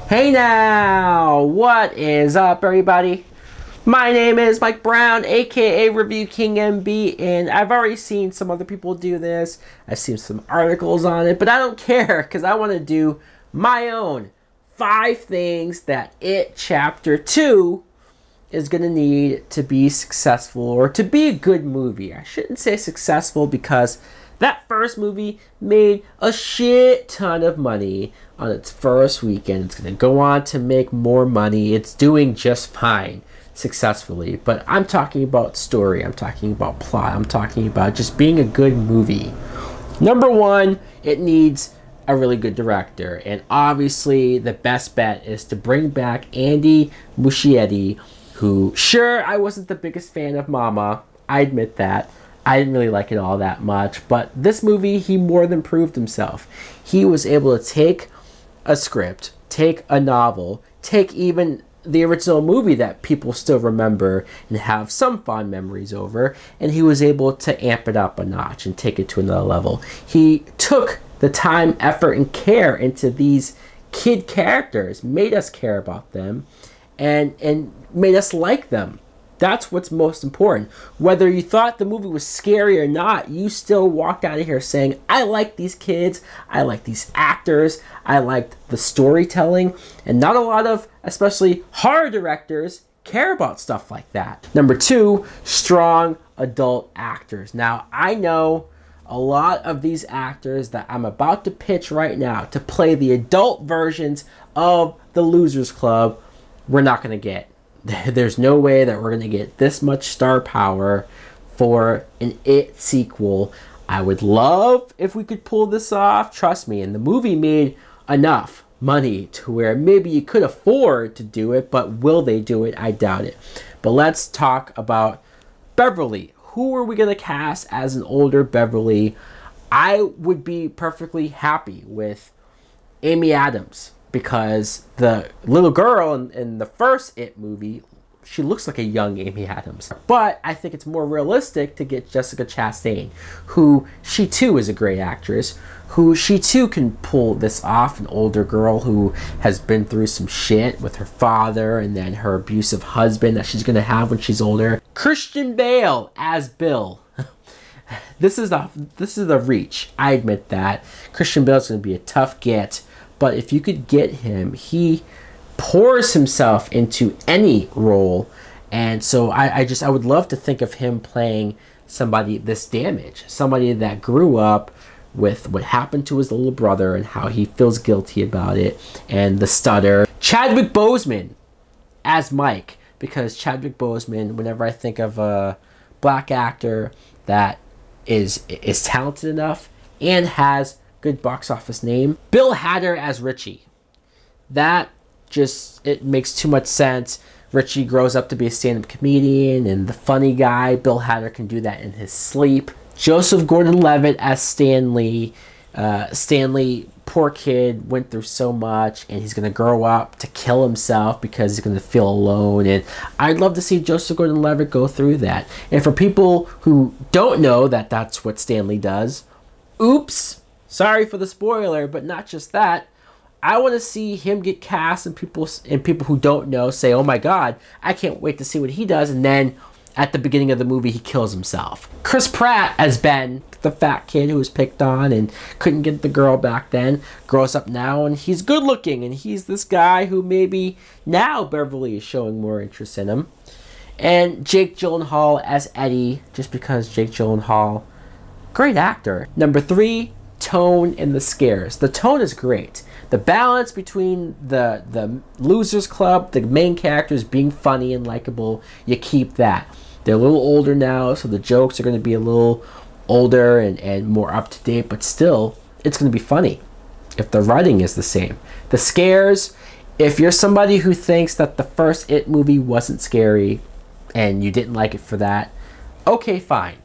Hey now, what is up everybody? My name is Mike Brown, aka ReviewKingMB, and I've already seen some other people do this. I've seen some articles on it, but I don't care because I want to do my own 5 things that It Chapter 2 is going to need to be successful or to be a good movie. I shouldn't say successful because that first movie made a shit ton of money on its first weekend. It's going to go on to make more money. It's doing just fine successfully. But I'm talking about story. I'm talking about plot. I'm talking about just being a good movie. Number 1, it needs a really good director. And obviously the best bet is to bring back Andy Muschietti, who, sure, I wasn't the biggest fan of Mama. I admit that. I didn't really like it all that much, but this movie, he more than proved himself. He was able to take a script, take a novel, take even the original movie that people still remember and have some fond memories over, and he was able to amp it up a notch and take it to another level. He took the time, effort, and care into these kid characters, made us care about them, and made us like them. That's what's most important. Whether you thought the movie was scary or not, you still walked out of here saying, I like these kids, I like these actors, I liked the storytelling, and not a lot of, especially horror directors, care about stuff like that. Number 2, strong adult actors. Now, I know a lot of these actors that I'm about to pitch right now to play the adult versions of the Losers Club, we're not going to get. There's no way that we're going to get this much star power for an It sequel. I would love if we could pull this off, trust me, and the movie made enough money to where maybe you could afford to do it, but will they do it? I doubt it. But let's talk about Beverly. Who are we going to cast as an older Beverly? I would be perfectly happy with Amy Adams, because the little girl in the first It movie, she looks like a young Amy Adams. But I think it's more realistic to get Jessica Chastain, who she too is a great actress, who she too can pull this off, an older girl who has been through some shit with her father and then her abusive husband that she's going to have when she's older. Christian Bale as Bill. This is a reach. I admit that. Christian Bale's going to be a tough get. But if you could get him, he pours himself into any role. And so I would love to think of him playing somebody this damaged. Somebody that grew up with what happened to his little brother and how he feels guilty about it. And the stutter. Chadwick Boseman as Mike. Because Chadwick Boseman, whenever I think of a black actor that is talented enough and has good box office name. Bill Hader as Richie. That just, it makes too much sense. Richie grows up to be a stand-up comedian and the funny guy. Bill Hader can do that in his sleep. Joseph Gordon-Levitt as Stanley. Stanley, poor kid, went through so much and he's going to grow up to kill himself because he's going to feel alone. And I'd love to see Joseph Gordon-Levitt go through that. And for people who don't know that that's what Stanley does, oops. Sorry for the spoiler, but not just that. I want to see him get cast and people who don't know say, oh my god, I can't wait to see what he does. And then at the beginning of the movie, he kills himself. Chris Pratt as Ben, the fat kid who was picked on and couldn't get the girl back then, grows up now and he's good looking. And he's this guy who maybe now Beverly is showing more interest in him. And Jake Gyllenhaal as Eddie, just because Jake Gyllenhaal, great actor. Number 3, tone and the scares. The tone is great. The balance between the Losers Club, the main characters being funny and likable, you keep that. They're a little older now, so the jokes are going to be a little older and more up to date, but still, it's going to be funny if the writing is the same. The scares, if you're somebody who thinks that the first It movie wasn't scary and you didn't like it for that, okay, fine.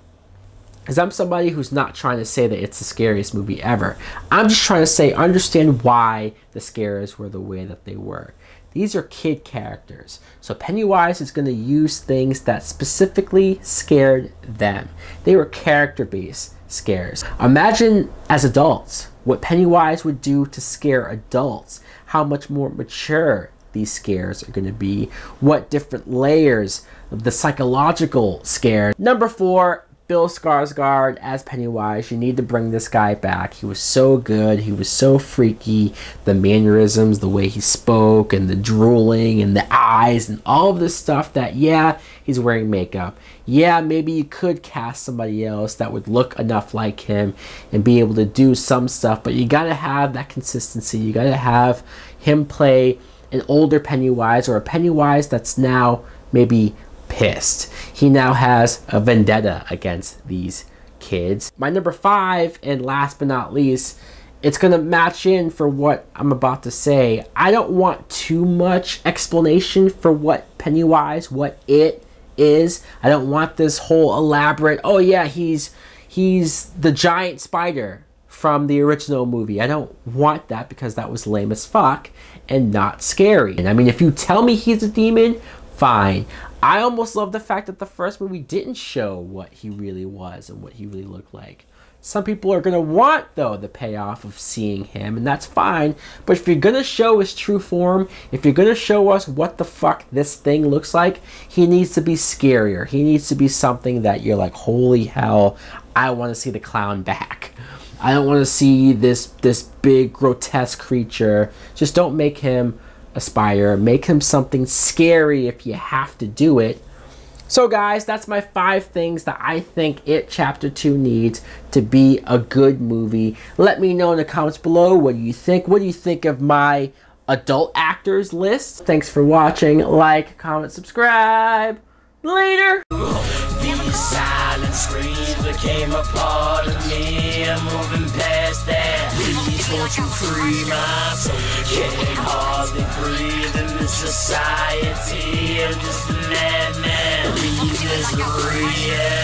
Because I'm somebody who's not trying to say that it's the scariest movie ever. I'm just trying to say, understand why the scares were the way that they were. These are kid characters. So Pennywise is going to use things that specifically scared them. They were character-based scares. Imagine as adults what Pennywise would do to scare adults, how much more mature these scares are going to be, what different layers of the psychological scare. Number 4, Bill Skarsgård as Pennywise. You need to bring this guy back. He was so good. He was so freaky. The mannerisms, the way he spoke, and the drooling, and the eyes, and all of this stuff that, yeah, he's wearing makeup. Yeah, maybe you could cast somebody else that would look enough like him and be able to do some stuff, but you gotta have that consistency. You gotta have him play an older Pennywise, or a Pennywise that's now maybe pissed. He now has a vendetta against these kids. My number 5, and last but not least, it's gonna match in for what I'm about to say. I don't want too much explanation for what Pennywise, what it is. I don't want this whole elaborate, oh yeah, he's the giant spider from the original movie. I don't want that, because that was lame as fuck and not scary. And I mean, if you tell me he's a demon, fine. I almost love the fact that the first movie didn't show what he really was and what he really looked like. Some people are going to want, though, the payoff of seeing him, and that's fine. But if you're going to show his true form, if you're going to show us what the fuck this thing looks like, he needs to be scarier. He needs to be something that you're like, holy hell, I want to see the clown back. I don't want to see this big grotesque creature. Just don't make him a spider. Make him something scary if you have to do it. So guys, that's my 5 things that I think It Chapter 2 needs to be a good movie. Let me know in the comments below, what do you think? What do you think of my adult actors list? Thanks for watching. Like, comment, subscribe. Later! These silent screams became a part of me. I'm moving past that. Please won't you free my soul? Can't hardly breathe in this society. I'm just a madman. Please, misery, yeah.